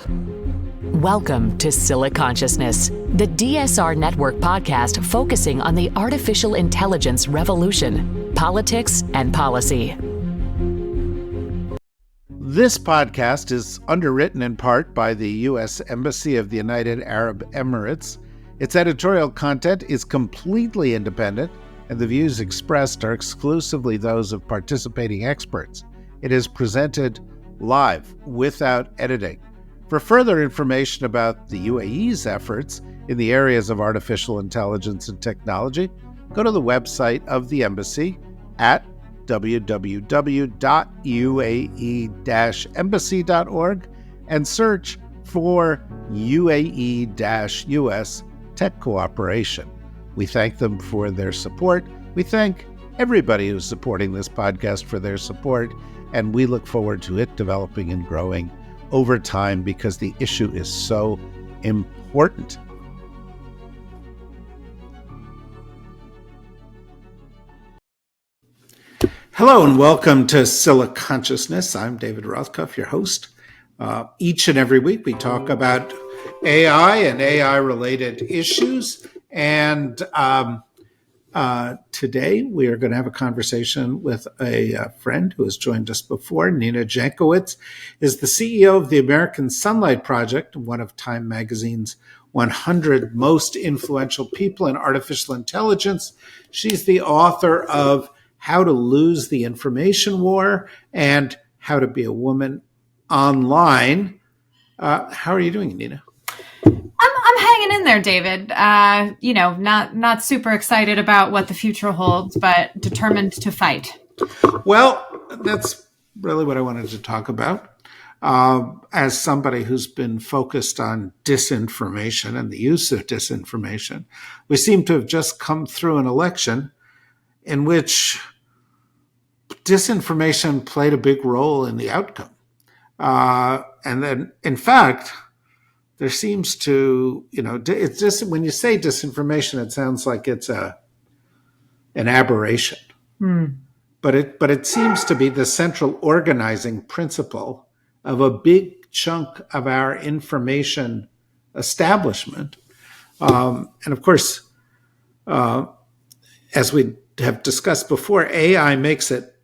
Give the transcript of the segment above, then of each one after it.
Welcome to Siliconsciousness, the DSR Network podcast focusing on the artificial intelligence revolution, politics, and policy. This podcast is underwritten in part by the U.S. Embassy of the United Arab Emirates. Its editorial content is completely independent, and the views expressed are exclusively those of participating experts. It is presented live, without editing. For further information about the UAE's efforts in the areas of artificial intelligence and technology, go to the website of the embassy at www.uae-embassy.org and search for UAE-US Tech Cooperation. We thank them for their support. We thank everybody who's supporting this podcast for their support, and we look forward to it developing and growing over time because the issue is so important. Hello and welcome to Siliconsciousness. I'm David Rothkopf, your host. Each and every week we talk about AI and AI-related issues, and today we are going to have a conversation with a friend who has joined us before. Nina Jankowicz is the CEO of the American Sunlight Project, one of Time Magazine's 100 most influential people in artificial intelligence. She's the author of How to Lose the Information War and How to Be a Woman Online. How are you doing, Nina? I'm hanging in there, David. Not super excited about what the future holds, but determined to fight. Well, that's really what I wanted to talk about. As somebody who's been focused on disinformation and the use of disinformation, we seem to have just come through an election in which disinformation played a big role in the outcome. And then, in fact, there seems to, it's just when you say disinformation, it sounds like it's an aberration. But it seems to be the central organizing principle of a big chunk of our information establishment. And of course, as we have discussed before, AI makes it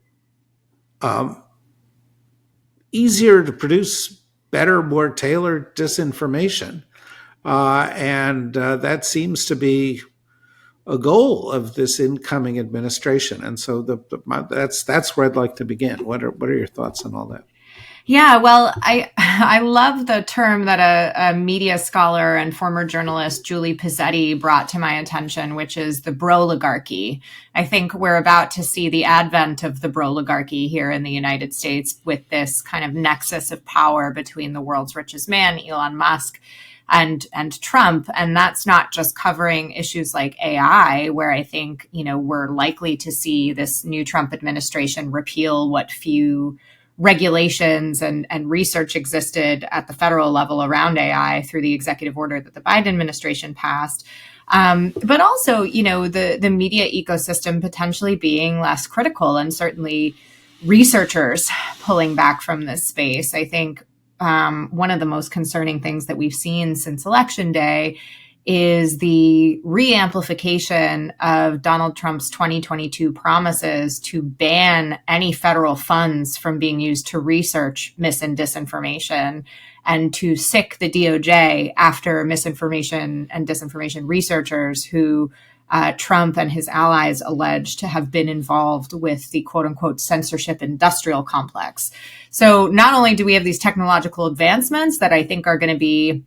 easier to produce better, more tailored disinformation. And that seems to be a goal of this incoming administration. And so that's where I'd like to begin. What are your thoughts on all that? Yeah, well, I love the term that a media scholar and former journalist, Julie Pizzetti, brought to my attention, which is the broligarchy. I think we're about to see the advent of the broligarchy here in the United States with this kind of nexus of power between the world's richest man, Elon Musk, and Trump. And that's not just covering issues like AI, where I think, we're likely to see this new Trump administration repeal what few regulations and research existed at the federal level around AI through the executive order that the Biden administration passed. But also, the media ecosystem potentially being less critical and certainly researchers pulling back from this space. I think one of the most concerning things that we've seen since Election Day is the re-amplification of Donald Trump's 2022 promises to ban any federal funds from being used to research mis and disinformation and to sic the DOJ after misinformation and disinformation researchers who Trump and his allies allege to have been involved with the quote unquote censorship industrial complex. So not only do we have these technological advancements that I think are going to be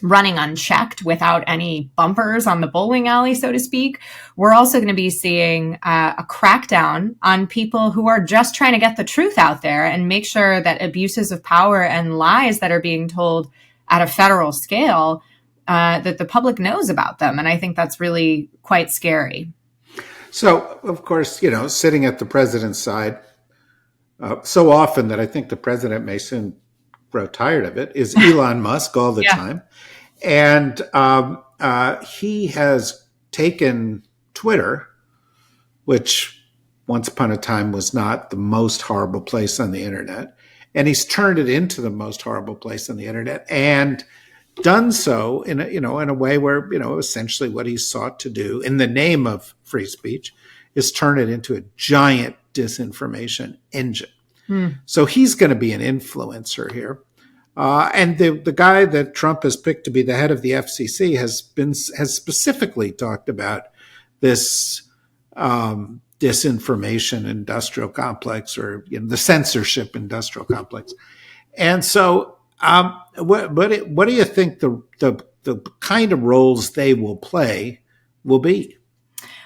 running unchecked without any bumpers on the bowling alley, so to speak, we're also going to be seeing a crackdown on people who are just trying to get the truth out there and make sure that abuses of power and lies that are being told at a federal scale, that the public knows about them. And I think that's really quite scary. So, of course, sitting at the president's side, so often that I think the president may soon grow tired of it, is Elon Musk all the time. And he has taken Twitter, which once upon a time was not the most horrible place on the internet, and he's turned it into the most horrible place on the internet, and done so in a way where, essentially what he sought to do in the name of free speech is turn it into a giant disinformation engine. So he's going to be an influencer here. And the guy that Trump has picked to be the head of the FCC has specifically talked about this disinformation industrial complex, or the censorship industrial complex. And so, what do you think the kind of roles they will play will be?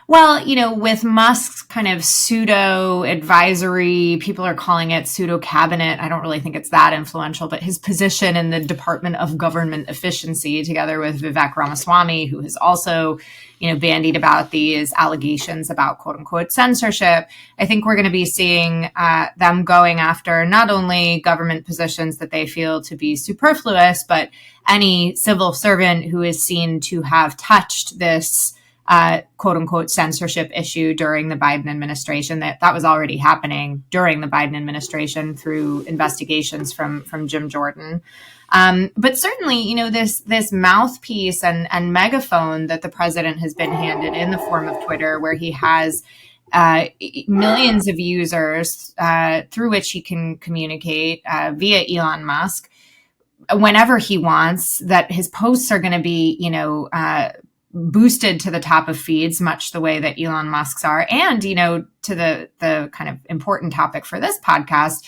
Well, with Musk's kind of pseudo advisory, people are calling it pseudo cabinet. I don't really think it's that influential, but his position in the Department of Government Efficiency, together with Vivek Ramaswamy, who has also, bandied about these allegations about quote unquote censorship. I think we're going to be seeing them going after not only government positions that they feel to be superfluous, but any civil servant who is seen to have touched this quote unquote censorship issue during the Biden administration. That was already happening during the Biden administration through investigations from Jim Jordan. But certainly, this mouthpiece and megaphone that the president has been handed in the form of Twitter, where he has millions of users through which he can communicate via Elon Musk whenever he wants, that his posts are going to be, boosted to the top of feeds, much the way that Elon Musk's are. And, to the kind of important topic for this podcast,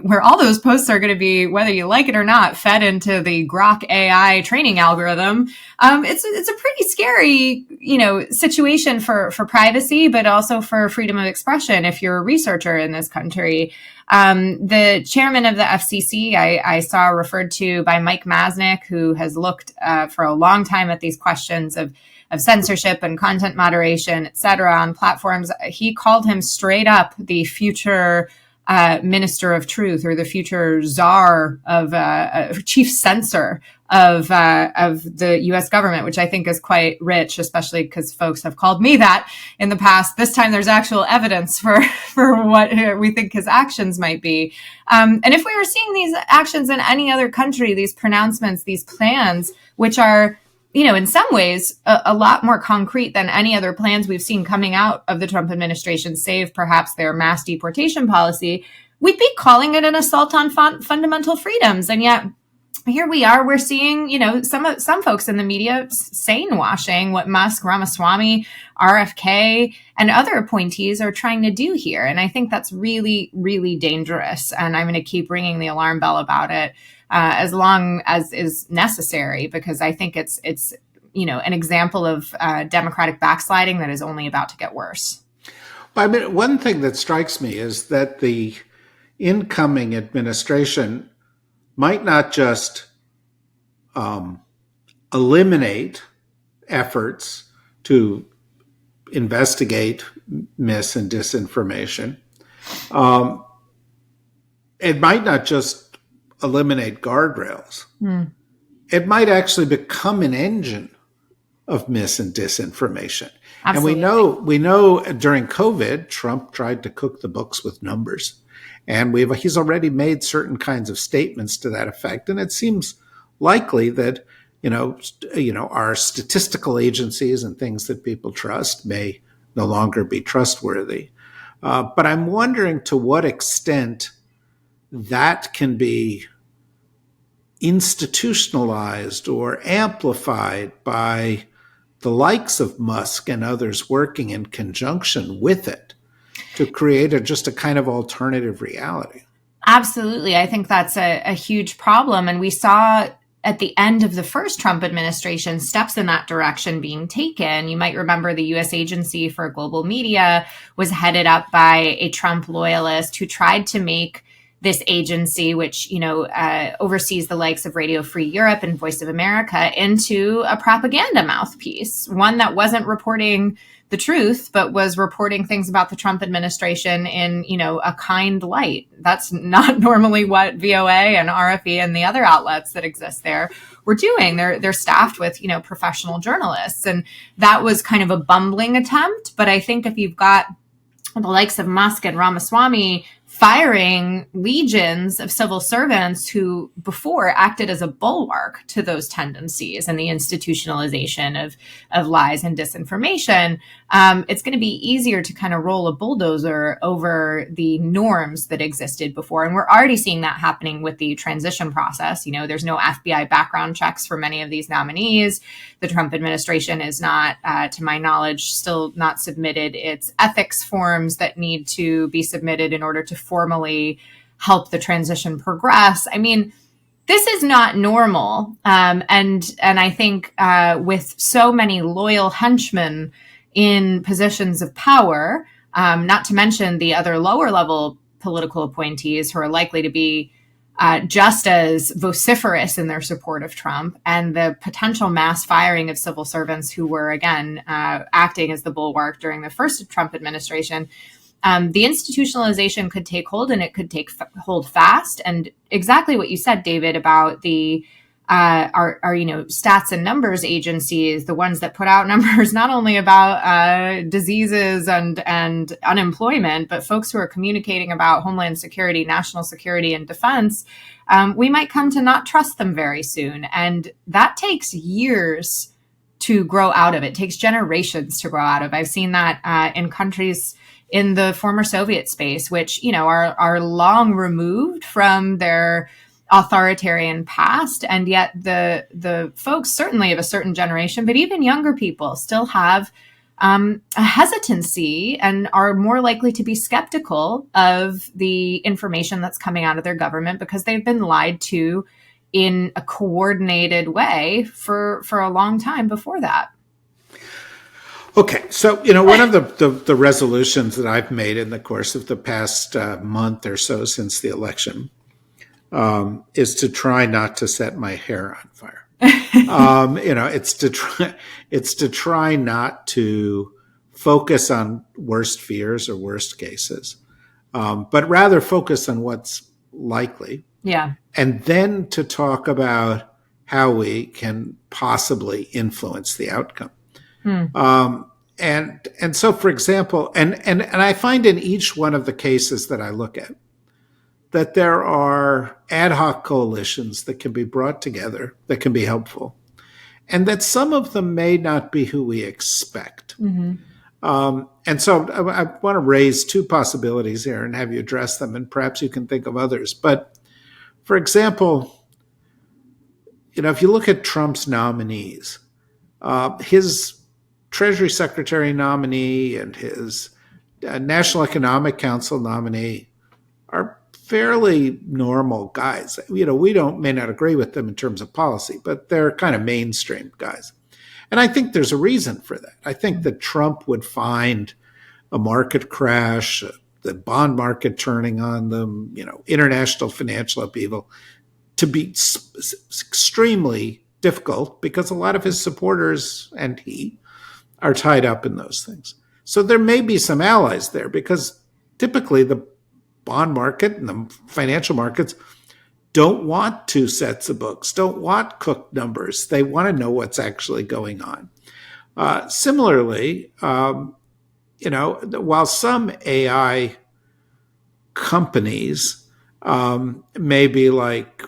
where all those posts are going to be, whether you like it or not, fed into the Grok AI training algorithm. It's a pretty scary, situation for privacy, but also for freedom of expression if you're a researcher in this country. The chairman of the FCC, I saw referred to by Mike Masnick, who has looked for a long time at these questions of censorship and content moderation, et cetera, on platforms. He called him straight up the future minister of truth, or the future czar of chief censor of the U.S. government, which I think is quite rich, especially because folks have called me that in the past. This time there's actual evidence for what we think his actions might be. And if we were seeing these actions in any other country, these pronouncements, these plans, which are, in some ways, a lot more concrete than any other plans we've seen coming out of the Trump administration, save perhaps their mass deportation policy, we'd be calling it an assault on fundamental freedoms. And yet here we are, we're seeing, some folks in the media sane washing what Musk, Ramaswamy, RFK, and other appointees are trying to do here. And I think that's really, really dangerous. And I'm going to keep ringing the alarm bell about it as long as is necessary, because I think it's an example of democratic backsliding that is only about to get worse. Well, one thing that strikes me is that the incoming administration might not just eliminate efforts to investigate mis and disinformation. It might not just eliminate guardrails. It might actually become an engine of mis and disinformation. Absolutely. And we know during COVID, Trump tried to cook the books with numbers. And he's already made certain kinds of statements to that effect. And it seems likely that, our statistical agencies and things that people trust may no longer be trustworthy. But I'm wondering to what extent that can be institutionalized or amplified by the likes of Musk and others working in conjunction with it to create just a kind of alternative reality. Absolutely. I think that's a huge problem. And we saw at the end of the first Trump administration steps in that direction being taken. You might remember the U.S. Agency for Global Media was headed up by a Trump loyalist who tried to make this agency, which, oversees the likes of Radio Free Europe and Voice of America, into a propaganda mouthpiece, one that wasn't reporting the truth, but was reporting things about the Trump administration in, a kind light. That's not normally what VOA and RFE and the other outlets that exist there were doing. They're staffed with, professional journalists. And that was kind of a bumbling attempt. But I think if you've got the likes of Musk and Ramaswamy firing legions of civil servants who before acted as a bulwark to those tendencies and the institutionalization of lies and disinformation. It's going to be easier to kind of roll a bulldozer over the norms that existed before. And we're already seeing that happening with the transition process. You know, there's no FBI background checks for many of these nominees. The Trump administration is not, to my knowledge, still not submitted its ethics forms that need to be submitted in order to formally help the transition progress. I mean, this is not normal. And I think with so many loyal henchmen in positions of power, not to mention the other lower level political appointees who are likely to be just as vociferous in their support of Trump, and the potential mass firing of civil servants who were, again, acting as the bulwark during the first Trump administration, the institutionalization could take hold, and it could take hold fast. And exactly what you said, David, about the our stats and numbers agencies, the ones that put out numbers not only about diseases and unemployment, but folks who are communicating about homeland security, national security, and defense, we might come to not trust them very soon. And that takes years to grow out of. It takes generations to grow out of. I've seen that in countries in the former Soviet space, which, you know, are long removed from their authoritarian past, and yet the folks certainly of a certain generation, but even younger people, still have a hesitancy and are more likely to be skeptical of the information that's coming out of their government because they've been lied to in a coordinated way for a long time before that. Okay, so, you know, one of the resolutions that I've made in the course of the past month or so since the election is to try not to set my hair on fire. It's to try not to focus on worst fears or worst cases, but rather focus on what's likely. Yeah. And then to talk about how we can possibly influence the outcome. And so, for example, and I find in each one of the cases that I look at, that there are ad hoc coalitions that can be brought together that can be helpful, and that some of them may not be who we expect. Mm-hmm. And so I want to raise two possibilities here and have you address them, and perhaps you can think of others. But for example, you know, if you look at Trump's nominees, his Treasury Secretary nominee and his National Economic Council nominee are fairly normal guys. You know, we may not agree with them in terms of policy, but they're kind of mainstream guys. And I think there's a reason for that. I think that Trump would find a market crash, the bond market turning on them, you know, international financial upheaval to be extremely difficult because a lot of his supporters and he are tied up in those things. So there may be some allies there because typically the bond market and the financial markets don't want two sets of books, don't want cooked numbers. They want to know what's actually going on. Similarly, while some AI companies may be like,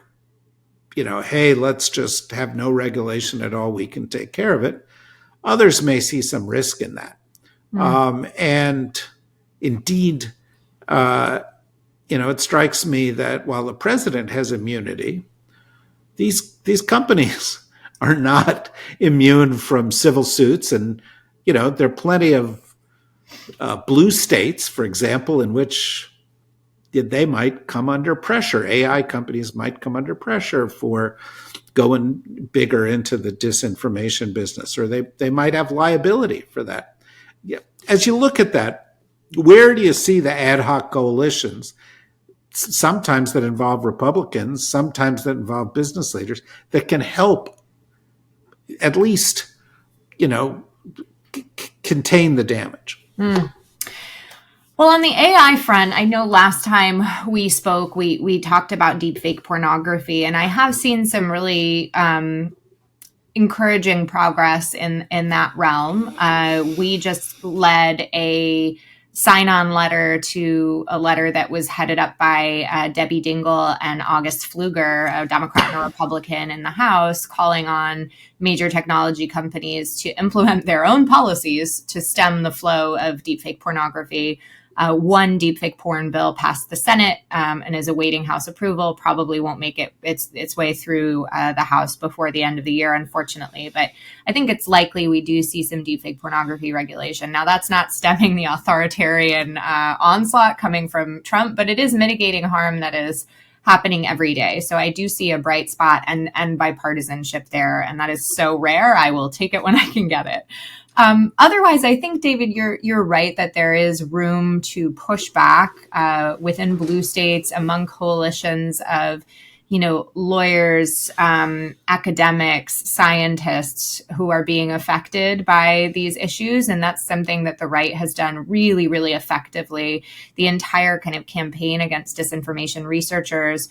you know, hey, let's just have no regulation at all, we can take care of it. Others may see some risk in that. And indeed, it strikes me that while the president has immunity, these companies are not immune from civil suits. And, you know, there are plenty of blue states, for example, in which they might come under pressure. AI companies might come under pressure for going bigger into the disinformation business, or they might have liability for that. Yeah. As you look at that, where do you see the ad hoc coalitions, sometimes that involve Republicans, sometimes that involve business leaders, that can help at least, you know, contain the damage? Well, on the AI front, I know last time we spoke, we talked about deepfake pornography, and I have seen some really encouraging progress in that realm. We just led a sign-on letter to a letter that was headed up by Debbie Dingell and August Pfluger, a Democrat and a Republican in the House, calling on major technology companies to implement their own policies to stem the flow of deepfake pornography. One deepfake porn bill passed the Senate and is awaiting House approval. Probably won't make its way through the House before the end of the year, unfortunately. But I think it's likely we do see some deepfake pornography regulation. Now, that's not stemming the authoritarian onslaught coming from Trump, but it is mitigating harm that is happening every day. So I do see a bright spot and bipartisanship there, and that is so rare. I will take it when I can get it. Otherwise, I think, David, you're right that there is room to push back within blue states among coalitions of, lawyers, academics, scientists who are being affected by these issues. And that's something that the right has done really, really effectively. The entire kind of campaign against disinformation researchers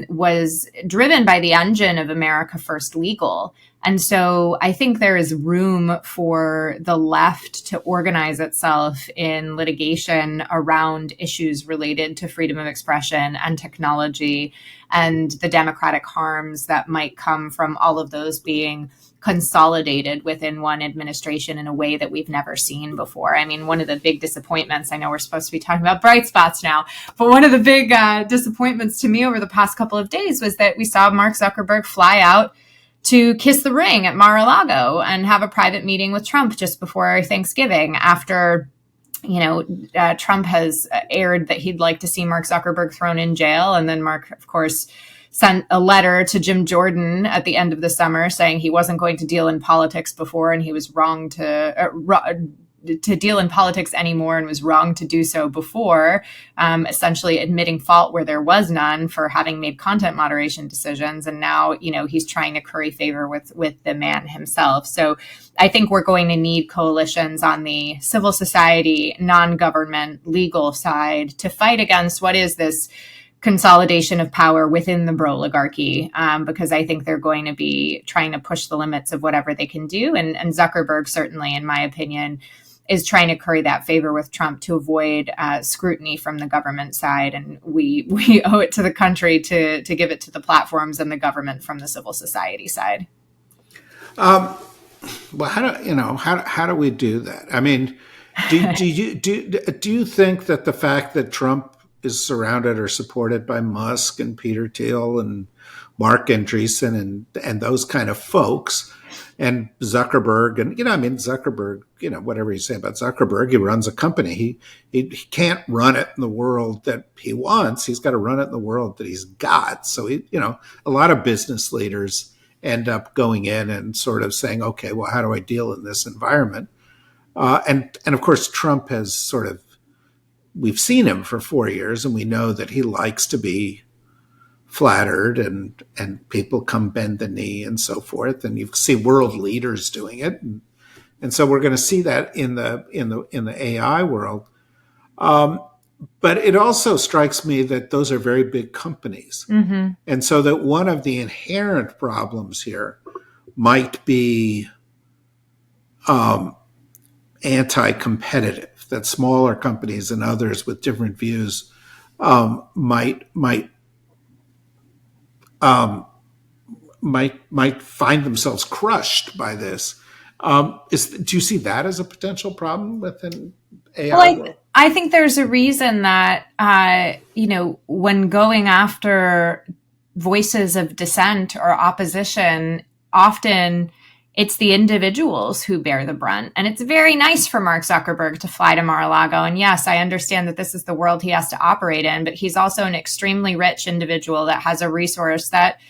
was driven by the engine of America First Legal. And so I think there is room for the left to organize itself in litigation around issues related to freedom of expression and technology and the democratic harms that might come from all of those being consolidated within one administration in a way that we've never seen before. I mean, one of the big disappointments, I know we're supposed to be talking about bright spots now, but one of the big disappointments to me over the past couple of days was that we saw Mark Zuckerberg fly out to kiss the ring at Mar-a-Lago and have a private meeting with Trump just before Thanksgiving after, Trump has aired that he'd like to see Mark Zuckerberg thrown in jail. And then Mark, of course, sent a letter to Jim Jordan at the end of the summer saying he wasn't going to deal in politics before and he was wrong to deal in politics anymore and was wrong to do so before, essentially admitting fault where there was none for having made content moderation decisions. And now, he's trying to curry favor with the man himself. So I think we're going to need coalitions on the civil society, non-government, legal side to fight against what is this consolidation of power within the broligarchy, because I think they're going to be trying to push the limits of whatever they can do. And Zuckerberg, certainly, in my opinion, is trying to curry that favor with Trump to avoid scrutiny from the government side. And we owe it to the country to give it to the platforms and the government from the civil society side. Well, how do we do that? I mean, do you think that the fact that Trump is surrounded or supported by Musk and Peter Thiel and Mark Andreessen and those kind of folks, and Zuckerberg, and Zuckerberg, whatever you say about Zuckerberg, he runs a company. He can't run it in the world that he wants. He's got to run it in the world that he's got. So a lot of business leaders end up going in and sort of saying, okay, well, how do I deal in this environment? And of course, Trump has we've seen him for 4 years, and we know that he likes to be flattered and people come bend the knee and so forth. And you see world leaders doing it. And so we're going to see that in the AI world. But it also strikes me that those are very big companies. Mm-hmm. And so that one of the inherent problems here might be anti-competitive, that smaller companies and others with different views might find themselves crushed by this. Do you see that as a potential problem within AI? Well, I think there's a reason that, when going after voices of dissent or opposition, often it's the individuals who bear the brunt. And it's very nice for Mark Zuckerberg to fly to Mar-a-Lago. And yes, I understand that this is the world he has to operate in, but he's also an extremely rich individual that has a resource that,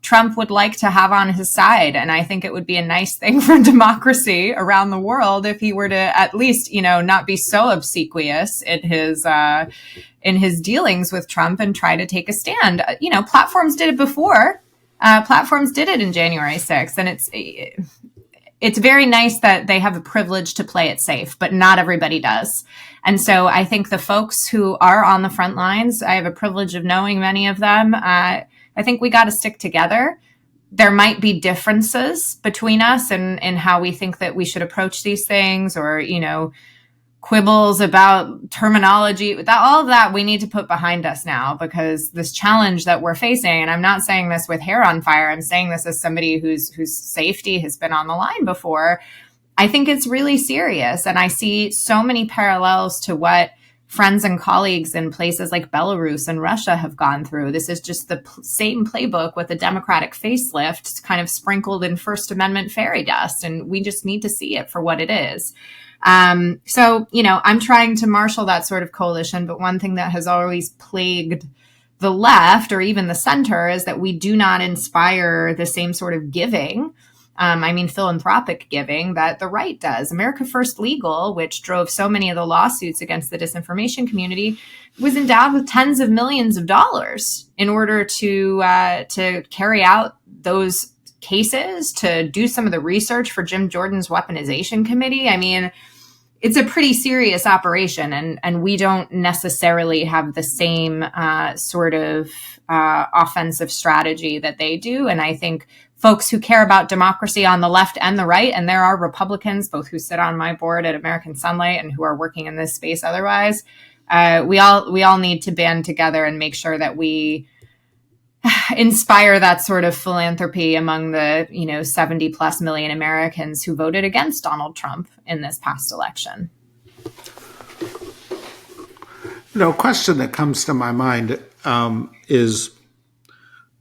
Trump would like to have on his side. And I think it would be a nice thing for democracy around the world if he were to at least, not be so obsequious in his dealings with Trump and try to take a stand. Platforms did it before. Platforms did it in January 6th, and it's very nice that they have the privilege to play it safe, but not everybody does. And so I think the folks who are on the front lines, I have a privilege of knowing many of them. I think we got to stick together. There might be differences between us and how we think that we should approach these things, or, quibbles about terminology, all of that we need to put behind us now, because this challenge that we're facing, and I'm not saying this with hair on fire, I'm saying this as somebody whose safety has been on the line before. I think it's really serious. And I see so many parallels to what friends and colleagues in places like Belarus and Russia have gone through. This is just the same playbook with a democratic facelift, kind of sprinkled in First Amendment fairy dust. And we just need to see it for what it is. So, I'm trying to marshal that sort of coalition. But one thing that has always plagued the left or even the center is that we do not inspire the same sort of giving. Philanthropic giving that the right does. America First Legal, which drove so many of the lawsuits against the disinformation community, was endowed with tens of millions of dollars in order to carry out those cases, to do some of the research for Jim Jordan's weaponization committee. I mean, it's a pretty serious operation, and we don't necessarily have the same sort of offensive strategy that they do. And I think folks who care about democracy on the left and the right, and there are Republicans, both who sit on my board at American Sunlight and who are working in this space otherwise, we all need to band together and make sure that we inspire that sort of philanthropy among the 70 plus million Americans who voted against Donald Trump in this past election. A question that comes to my mind is,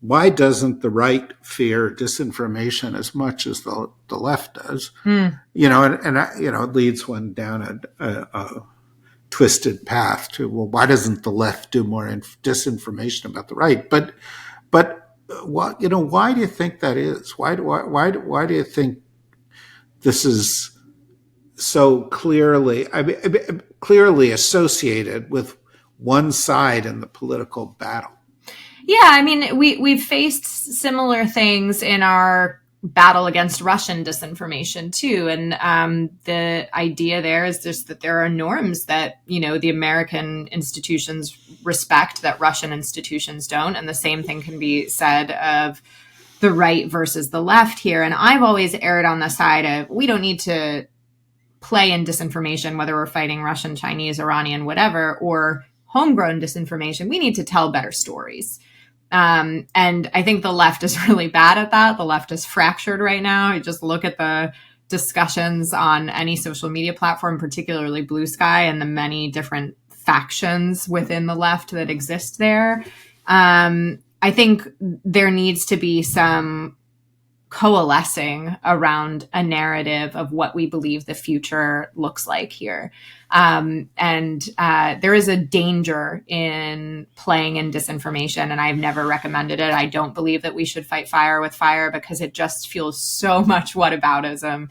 why doesn't the right fear disinformation as much as the left does? It leads one down a twisted path to, well, why doesn't the left do more disinformation about the right? But why do you think that is? Why do you think this is so clearly associated with one side in the political battle? Yeah, we've faced similar things in our battle against Russian disinformation too. And the idea there is just that there are norms that, the American institutions respect that Russian institutions don't. And the same thing can be said of the right versus the left here. And I've always erred on the side of, we don't need to play in disinformation, whether we're fighting Russian, Chinese, Iranian, whatever, or homegrown disinformation. We need to tell better stories. And I think the left is really bad at that. The left is fractured right now. You just look at the discussions on any social media platform, particularly Blue Sky, and the many different factions within the left that exist there. I think there needs to be some coalescing around a narrative of what we believe the future looks like here. And there is a danger in playing in disinformation, and I've never recommended it. I don't believe that we should fight fire with fire, because it just feels so much whataboutism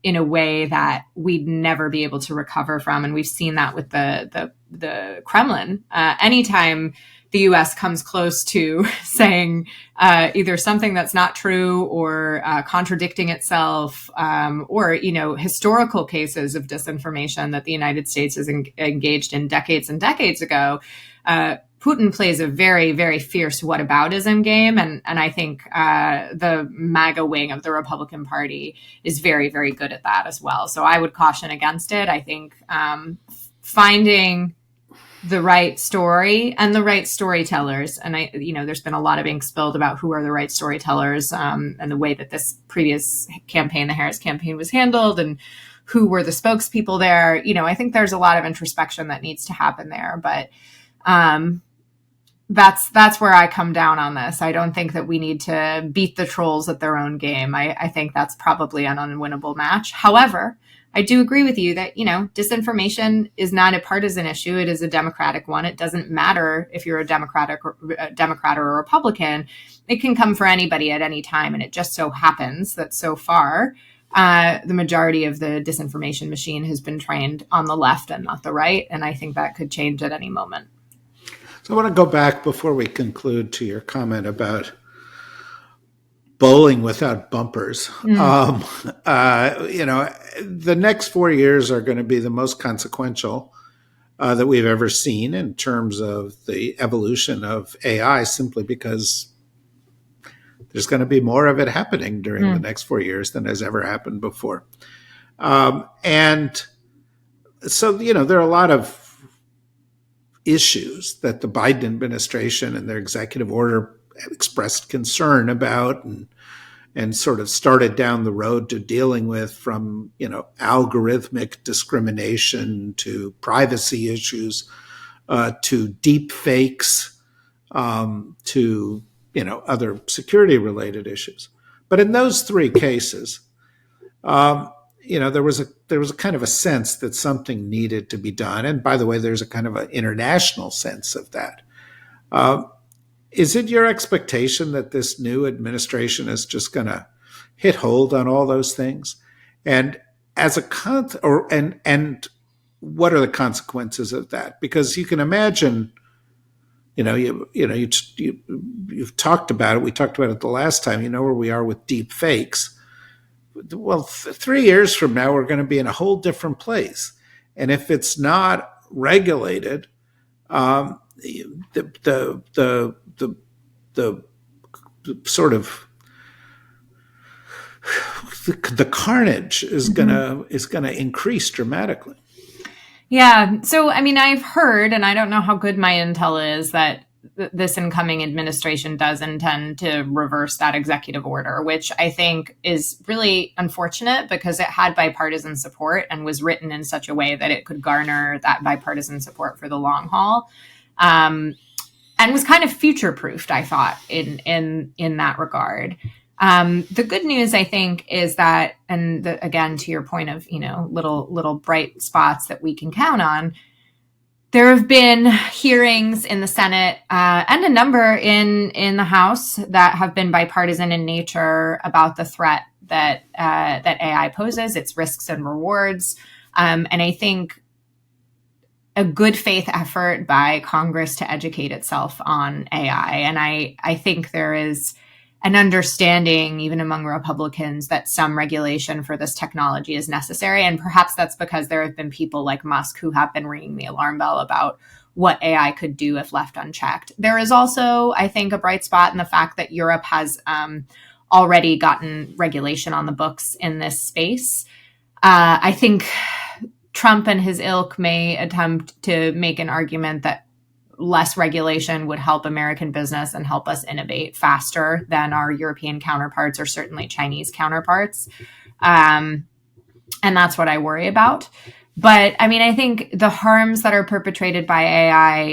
in a way that we'd never be able to recover from. And we've seen that with the Kremlin. Anytime the U.S. comes close to saying either something that's not true or contradicting itself, or, historical cases of disinformation that the United States has engaged in decades and decades ago, Putin plays a very, very fierce whataboutism game. And I think the MAGA wing of the Republican Party is very, very good at that as well. So I would caution against it. I think finding the right story and the right storytellers. And there's been a lot of ink spilled about who are the right storytellers, and the way that this previous campaign, the Harris campaign, was handled, and who were the spokespeople there. I think there's a lot of introspection that needs to happen there, but that's where I come down on this. I don't think that we need to beat the trolls at their own game. I think that's probably an unwinnable match. However, I do agree with you that, disinformation is not a partisan issue. It is a democratic one. It doesn't matter if you're a Democrat or a Republican. It can come for anybody at any time. And it just so happens that so far, the majority of the disinformation machine has been trained on the left and not the right. And I think that could change at any moment. So I want to go back before we conclude to your comment about bowling without bumpers. The next 4 years are going to be the most consequential that we've ever seen in terms of the evolution of AI, simply because there's going to be more of it happening during the next 4 years than has ever happened before. And So, there are a lot of issues that the Biden administration and their executive order expressed concern about and sort of started down the road to dealing with, from, algorithmic discrimination to privacy issues, to deep fakes, to, other security related issues. But in those three cases, there was a kind of a sense that something needed to be done. And by the way, there's a kind of an international sense of that. Is it your expectation that this new administration is just going to hit hold on all those things? And as a and what are the consequences of that? Because you can imagine, you've talked about it. We talked about it the last time. You know where we are with deep fakes. Well, 3 years from now, we're going to be in a whole different place. And if it's not regulated, the sort of the carnage is gonna increase dramatically. Yeah. So, I mean, I've heard, and I don't know how good my intel is, that this incoming administration does intend to reverse that executive order, which I think is really unfortunate because it had bipartisan support and was written in such a way that it could garner that bipartisan support for the long haul. And was kind of future-proofed, I thought, in that regard. The good news, I think, is that, and again, to your point of, little bright spots that we can count on, there have been hearings in the Senate and a number in the House that have been bipartisan in nature about the threat that AI poses, its risks and rewards. And I think a good faith effort by Congress to educate itself on AI. And I think there is an understanding, even among Republicans, that some regulation for this technology is necessary. And perhaps that's because there have been people like Musk who have been ringing the alarm bell about what AI could do if left unchecked. There is also, I think, a bright spot in the fact that Europe has already gotten regulation on the books in this space. I think Trump and his ilk may attempt to make an argument that less regulation would help American business and help us innovate faster than our European counterparts or certainly Chinese counterparts. And that's what I worry about. But I mean, I think the harms that are perpetrated by AI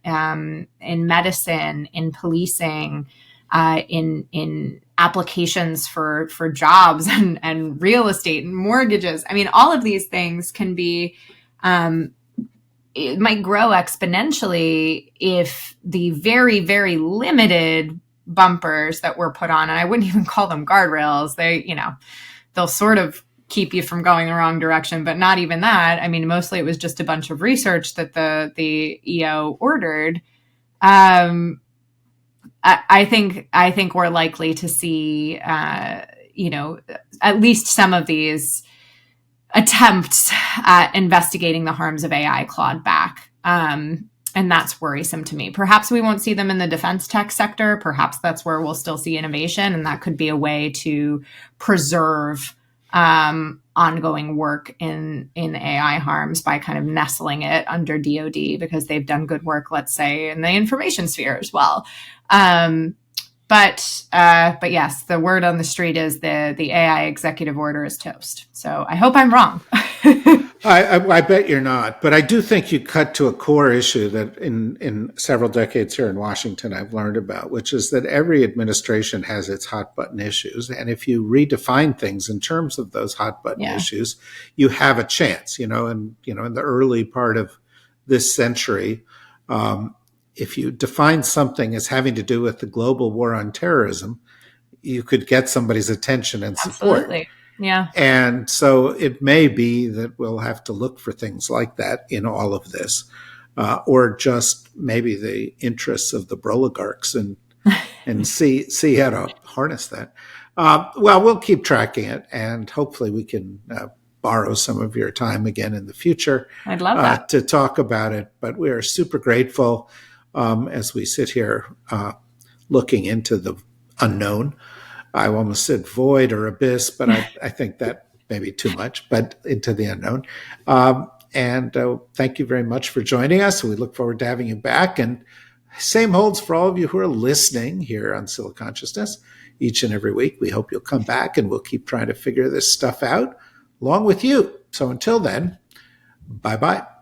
in medicine, in policing, in applications for jobs and real estate and mortgages. I mean, all of these things can be, it might grow exponentially if the very, very limited bumpers that were put on, and I wouldn't even call them guardrails. They'll sort of keep you from going the wrong direction, but not even that. I mean, mostly it was just a bunch of research that the EO ordered. I think we're likely to see, at least some of these attempts at investigating the harms of AI clawed back. And that's worrisome to me. Perhaps we won't see them in the defense tech sector. Perhaps that's where we'll still see innovation. And that could be a way to preserve ongoing work in AI harms by kind of nestling it under DoD because they've done good work, let's say, in the information sphere as well. But yes, the word on the street is the AI executive order is toast. So I hope I'm wrong. I bet you're not, but I do think you cut to a core issue that in several decades here in Washington I've learned about, which is that every administration has its hot button issues. And if you redefine things in terms of those hot button issues, you have a chance, in the early part of this century, if you define something as having to do with the global war on terrorism, you could get somebody's attention and support. Absolutely. Yeah. And so it may be that we'll have to look for things like that in all of this, or just maybe the interests of the broligarchs and see how to harness that. Well, we'll keep tracking it, and hopefully we can borrow some of your time again in the future. I'd love that. To talk about it. But we are super grateful as we sit here looking into the unknown. I almost said void or abyss, but I think that may be too much, but into the unknown. And thank you very much for joining us. We look forward to having you back. And same holds for all of you who are listening here on Silliconsciousness each and every week. We hope you'll come back, and we'll keep trying to figure this stuff out along with you. So until then, bye-bye.